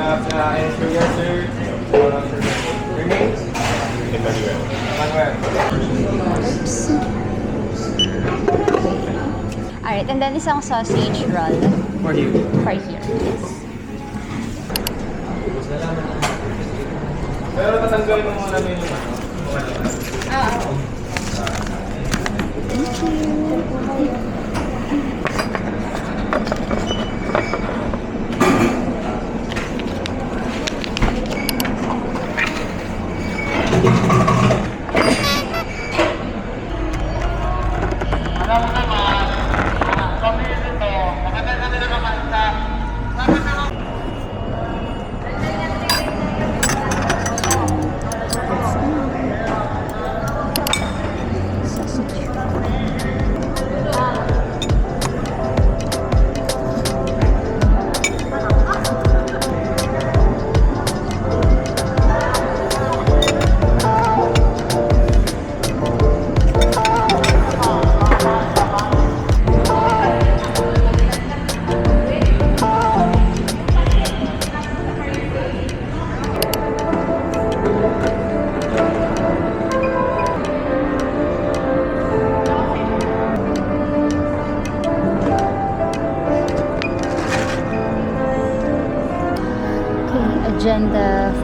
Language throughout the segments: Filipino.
And for your sir, your name? Emmanuel. Oops. Alright, and then isang sausage roll. For you. For here. Yes. Pero tatanggalin mo muna yung Thank you.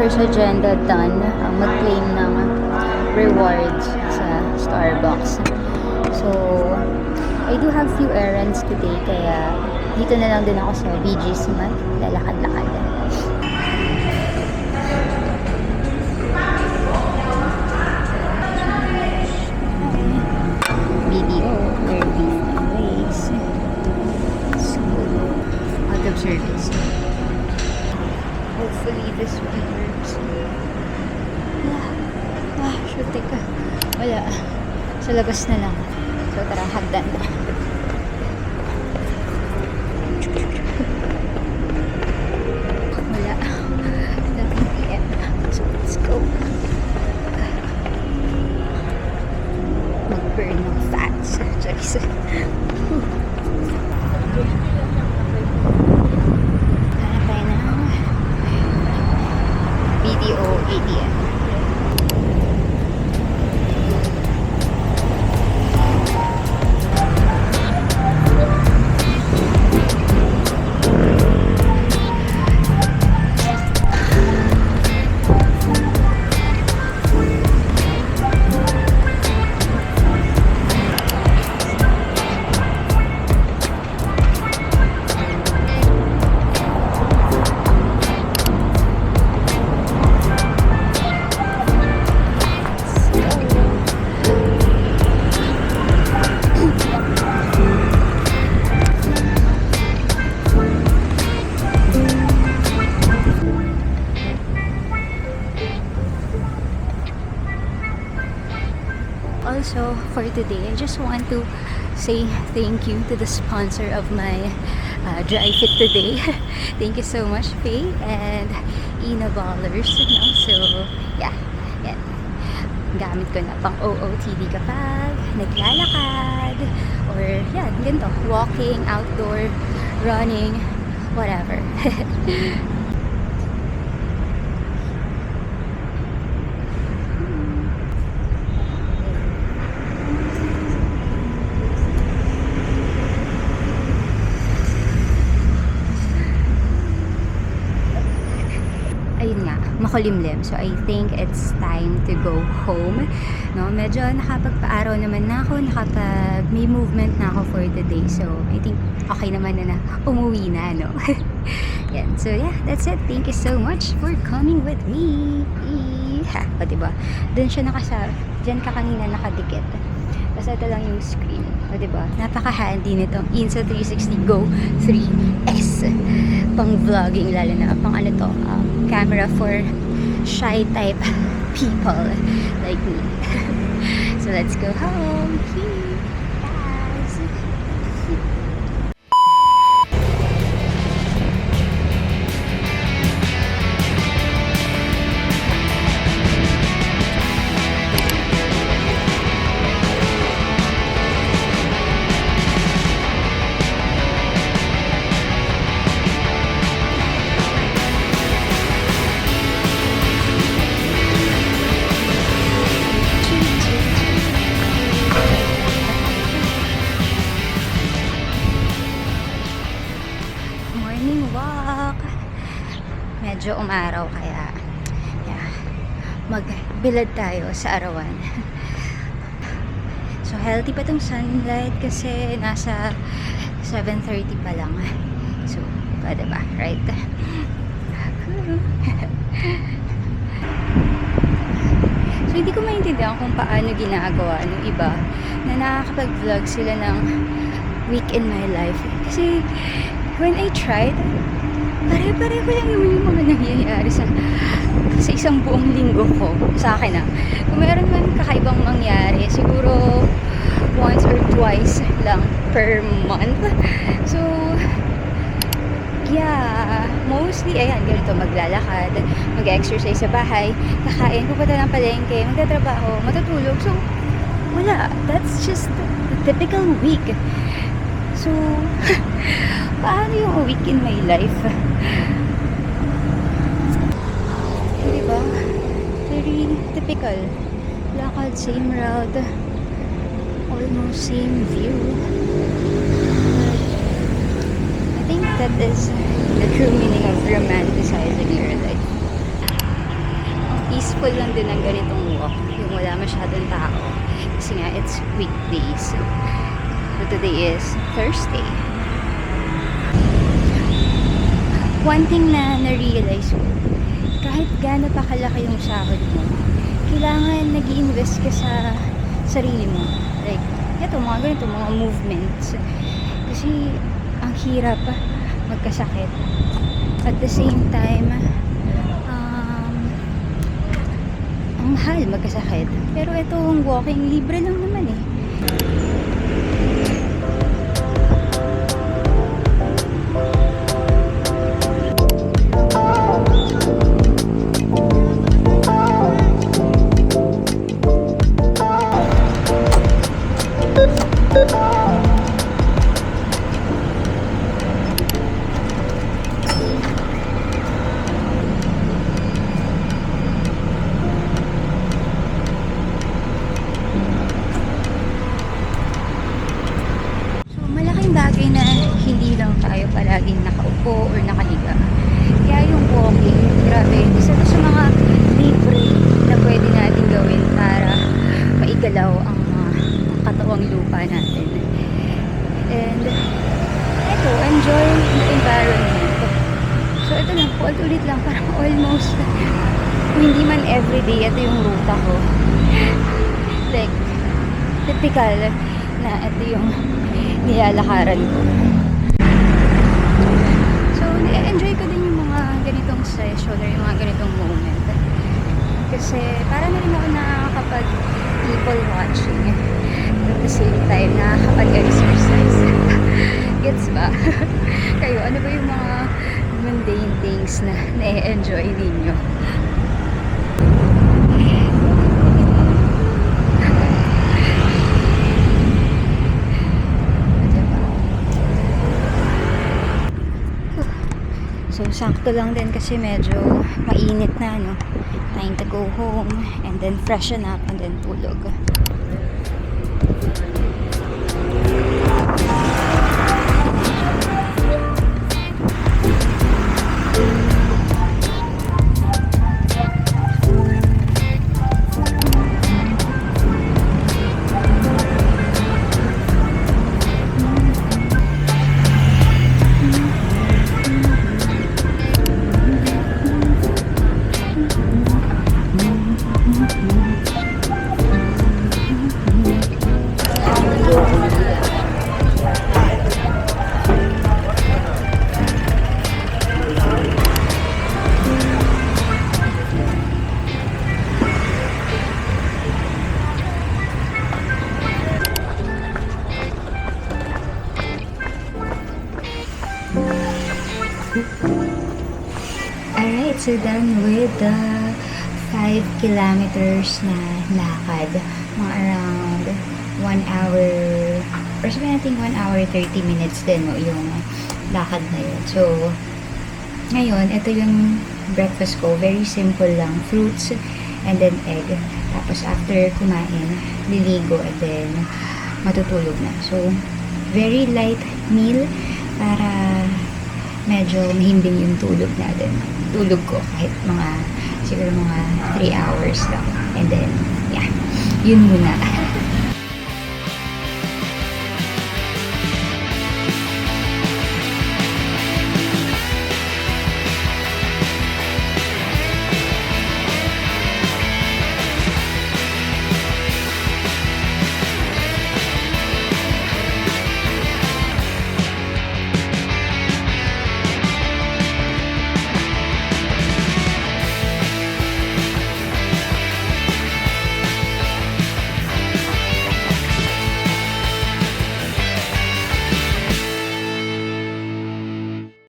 First agenda done, ang mag-claim ng rewards sa Starbucks. So, I do have few errands today, kaya dito na lang din ako sa BGC Mart, lalakad-lakad. BDO, where beef and ways. So, out of service. Hopefully this works. Shoot, teka. Wala. Sa labas na lang. So tara, hagdan na. Wala. 11 PM. So let's go. Mag-burn ng fats. Charis. BDO ATM. Also, for today, I just want to say thank you to the sponsor of my dry fit today. Thank you so much, Faye and Ina Ballers. No? So, yeah. Yan. Gamit ko na pang OOTD kapag naglalakad or, yan, ganito, walking, outdoor, running, whatever. Ayun nga, makulimlim. So, I think it's time to go home. No? Medyo nakapagpaaraw naman na ako, may movement na ako for the day. So, I think okay naman na umuwi na, no? Yan. So, yeah, that's it. Thank you so much for coming with me. Ha, o diba? Doon siya dyan ka kanina nakadikit. Tapos ito lang yung screen. O diba? Napaka-handy nitong Insta 360 Go 3S. Pang vlogging, lalo na pang ano to, camera for shy type people like me. So let's go home. Guys. morning walk. Medyo umaraw kaya yeah, magbilad tayo sa arawan. So healthy pa tong sunlight kasi nasa 7:30 pa lang. So, pwede ba? Right? So, hindi ko maintindihan kung paano ginagawa ng iba na nakakapag-vlog sila ng week in my life. Kasi, when I tried, pare-pareho lang naman yung mga nangyayari sa isang buong linggo ko. Sa akin kung meron man kakaibang mangyari, siguro once or twice lang per month. So, yeah, mostly, ayan, ganito, maglalakad, mag-exercise sa bahay, kakain, pupunta ng palengke, magtatrabaho, matutulog. So, wala. That's just the typical week. So, paano yung a week in my life? Diba? Very typical. Lakad, same route, almost same view. I think that is the true meaning of romanticizing your life. Peaceful lang din ang ganitong walk, yung wala masyadong tao. Kasi nga, it's weekdays. So today is Thursday. One thing na na-realize ko, kahit gaano pa kalaki yung sahod mo, kailangan nag-i-invest ka sa sarili mo. Like, ito, mga ganito, mga movements. Kasi, ang hirap magkasakit. At the same time, ang mahal magkasakit. Pero itong walking, libre lang naman eh. Bagay na hindi lang tayo palaging nakaupo or nakahiga. Kaya yung walking, grabe, isa to sa mga libre na pwede natin gawin para maigalaw ang katawang lupa natin. And eto, enjoy the environment. So ito lang, ulit lang, parang almost kung hindi man everyday, ito yung ruta ko. Like, typical na ito yung nilalakaran ko. So, na-enjoy ko din yung mga ganitong session or yung mga ganitong moment. Kasi, para na rin ako nakakapag people watching. At the same time, nakakapag-exercise. Gets ba? Kayo, ano ba yung mga mundane things na na-enjoy ninyo? So, sakto lang din kasi medyo mainit na, no? Time to go home and then freshen up and then tulog. Alright, so done with the 5 kilometers na lakad. Mga around 1 hour, or sabihin natin 1 hour 30 minutes din no, yung lakad na yun. So, ngayon, ito yung breakfast ko. Very simple lang. Fruits and then egg. Tapos after kumain, liligo and then matutulog na. So, very light meal para medyo mahimbing yung tulog natin. Tulog ko kahit siguro mga 3 hours lang. And then, yeah, yun muna.